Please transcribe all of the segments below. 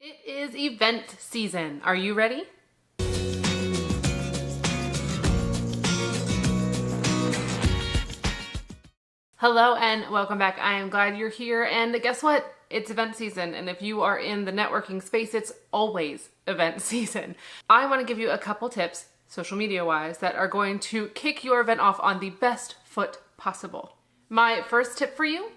It is event season. Are you ready? Hello and welcome back. I am glad you're here. And guess what? It's event season. And if you are in the networking space, it's always event season. I want to give you a couple tips, social media wise, that are going to kick your event off on the best foot possible. My first tip for you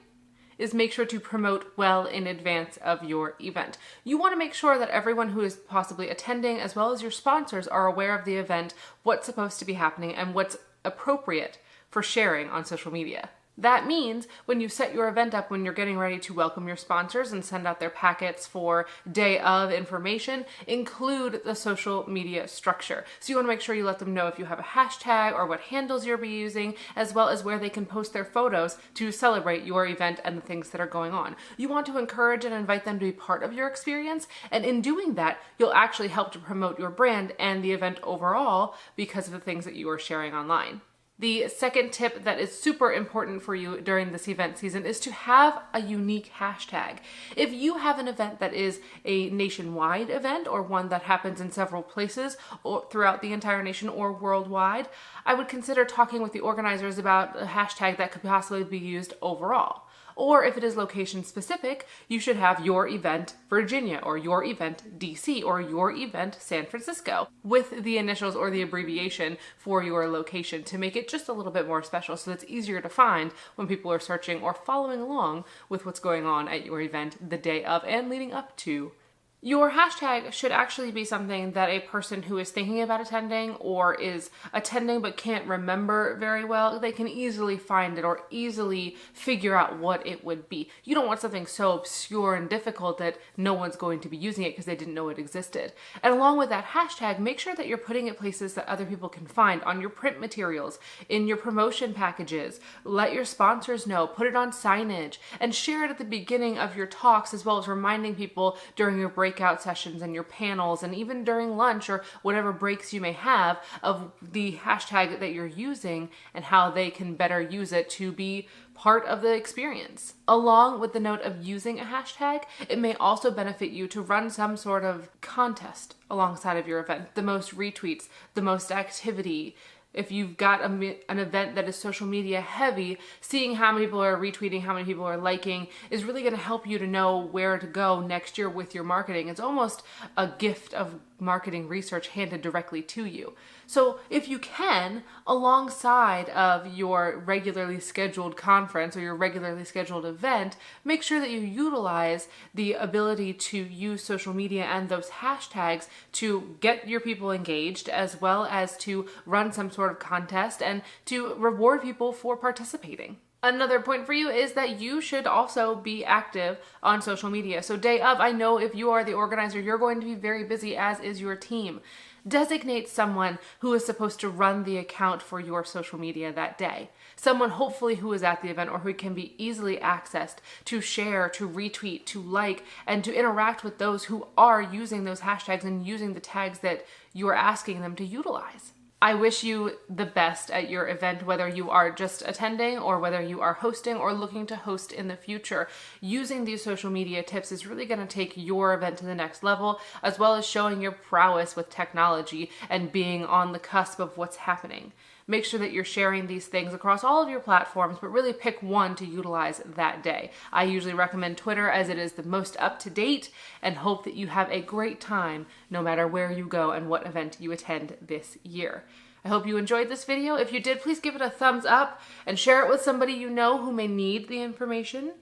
is make sure to promote well in advance of your event. You want to make sure that everyone who is possibly attending, as well as your sponsors, are aware of the event, what's supposed to be happening, and what's appropriate for sharing on social media. That means when you set your event up, when you're getting ready to welcome your sponsors and send out their packets for day of information, include the social media structure. So you want to make sure you let them know if you have a hashtag or what handles you'll be using, as well as where they can post their photos to celebrate your event and the things that are going on. You want to encourage and invite them to be part of your experience, and in doing that, you'll actually help to promote your brand and the event overall because of the things that you are sharing online. The second tip that is super important for you during this event season is to have a unique hashtag. If you have an event that is a nationwide event or one that happens in several places or throughout the entire nation or worldwide, I would consider talking with the organizers about a hashtag that could possibly be used overall. Or if it is location specific, you should have your event Virginia or your event DC or your event San Francisco with the initials or the abbreviation for your location to make it just a little bit more special so it's easier to find when people are searching or following along with what's going on at your event the day of and leading up to. Your hashtag should actually be something that a person who is thinking about attending or is attending but can't remember very well, they can easily find it or easily figure out what it would be. You don't want something so obscure and difficult that no one's going to be using it because they didn't know it existed. And along with that hashtag, make sure that you're putting it places that other people can find, on your print materials, in your promotion packages. Let your sponsors know, put it on signage, and share it at the beginning of your talks, as well as reminding people during your breakout sessions and your panels, and even during lunch or whatever breaks you may have, of the hashtag that you're using and how they can better use it to be part of the experience. Along with the note of using a hashtag, it may also benefit you to run some sort of contest alongside of your event. The most retweets, the most activity. If you've got an event that is social media heavy, seeing how many people are retweeting, how many people are liking is really going to help you to know where to go next year with your marketing. It's almost a gift of marketing research handed directly to you. So if you can, alongside of your regularly scheduled conference or your regularly scheduled event, make sure that you utilize the ability to use social media and those hashtags to get your people engaged, as well as to run some sort of contest and to reward people for participating. Another point for you is that you should also be active on social media. So day of, I know if you are the organizer, you're going to be very busy, as is your team. Designate someone who is supposed to run the account for your social media that day. Someone hopefully who is at the event or who can be easily accessed to share, to retweet, to like, and to interact with those who are using those hashtags and using the tags that you're asking them to utilize. I wish you the best at your event, whether you are just attending or whether you are hosting or looking to host in the future. Using these social media tips is really going to take your event to the next level, as well as showing your prowess with technology and being on the cusp of what's happening. Make sure that you're sharing these things across all of your platforms, but really pick one to utilize that day. I usually recommend Twitter, as it is the most up to date, and hope that you have a great time no matter where you go and what event you attend this year. I hope you enjoyed this video. If you did, please give it a thumbs up and share it with somebody you know who may need the information.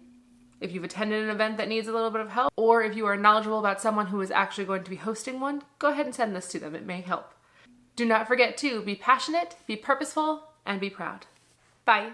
If you've attended an event that needs a little bit of help, or if you are knowledgeable about someone who is actually going to be hosting one, go ahead and send this to them. It may help. Do not forget to be passionate, be purposeful, and be proud. Bye.